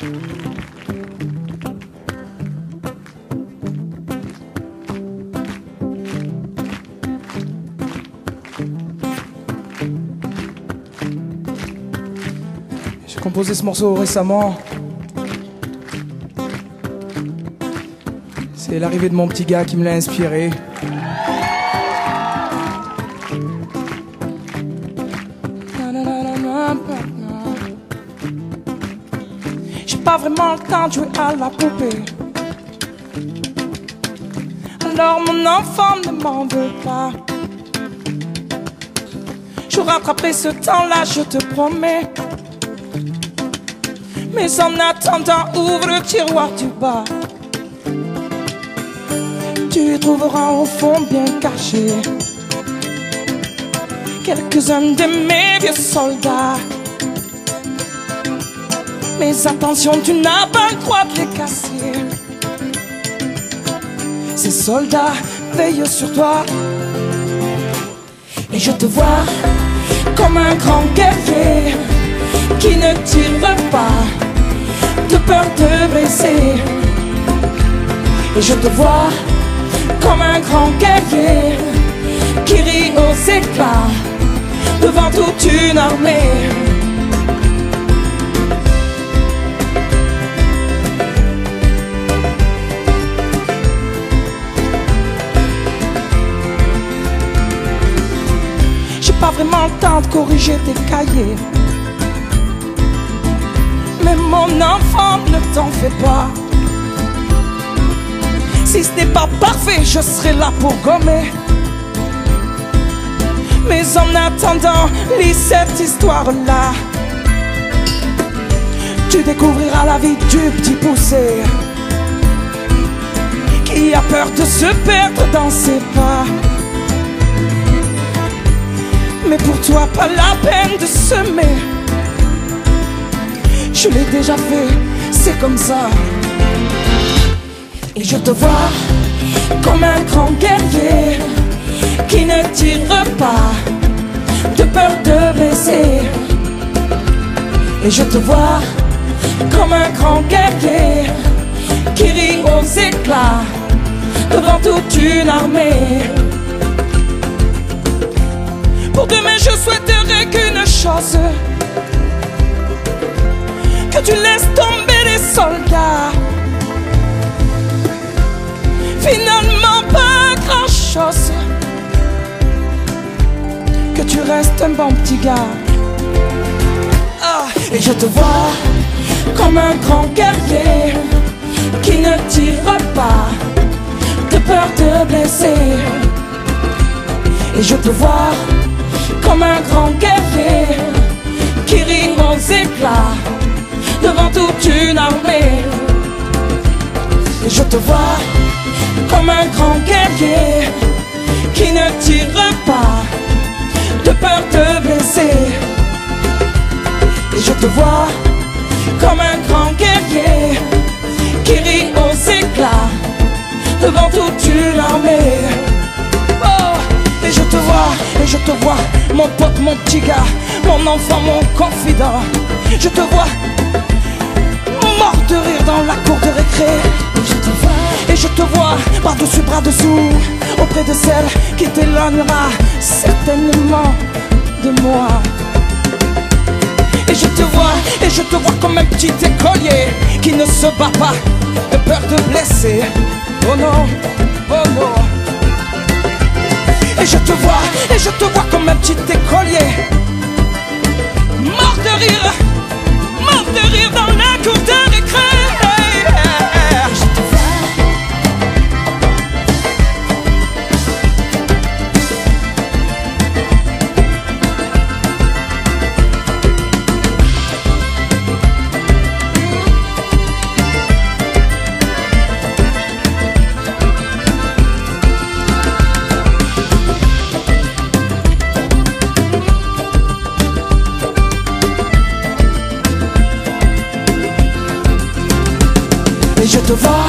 J'ai composé ce morceau récemment. C'est l'arrivée de mon petit gars qui me l'a inspiré. J'ai pas vraiment le temps de jouer à la poupée. Alors mon enfant ne m'en veut pas. Je rattraperai ce temps-là, je te promets. Mais en attendant, ouvre le tiroir du bas. Tu trouveras au fond bien caché quelques-uns de mes vieux soldats. Mais attention, tu n'as pas le droit de les casser. Ces soldats veillent sur toi. Et je te vois comme un grand guerrier qui ne tire pas de peur de blesser. Et je te vois comme un grand guerrier qui rit aux éclats devant toute une armée. J'ai pas vraiment le temps de corriger tes cahiers, mais mon enfant, ne t'en fais pas. Si ce n'est pas parfait, je serai là pour gommer. Mais en attendant, lis cette histoire-là. Tu découvriras la vie du petit poussé qui a peur de se perdre dans ses pas. Mais pour toi, pas la peine de semer. Je l'ai déjà fait, c'est comme ça. Et je te vois comme un grand guerrier qui ne tire pas de peur de blesser. Et je te vois comme un grand guerrier qui rit aux éclats devant toute une armée. Pour demain, je souhaiterais qu'une chose, que tu laisses tomber les soldats. Finalement pas grand chose, que tu restes un bon petit gars. Et je te vois comme un grand guerrier qui ne tire pas de peur de blesser. Et je te vois comme un grand guerrier qui rit aux éclats devant toute une armée. Et je te vois comme un grand guerrier qui ne tire pas de peur de blesser. Et je te vois comme un grand guerrier qui rit aux éclats devant toute une armée. Oh, et je te vois, mon pote, mon petit gars, mon enfant, mon confident. Je te vois mort de rire dans la cour de récré. Et je te vois par-dessus, bras-dessous, auprès de celle qui t'éloignera certainement de moi. Et je te vois comme un petit écolier qui ne se bat pas de peur de blesser. Oh non, oh non. Et je te vois comme un petit écolier mort de rire dans la cour de récré. Et je te vois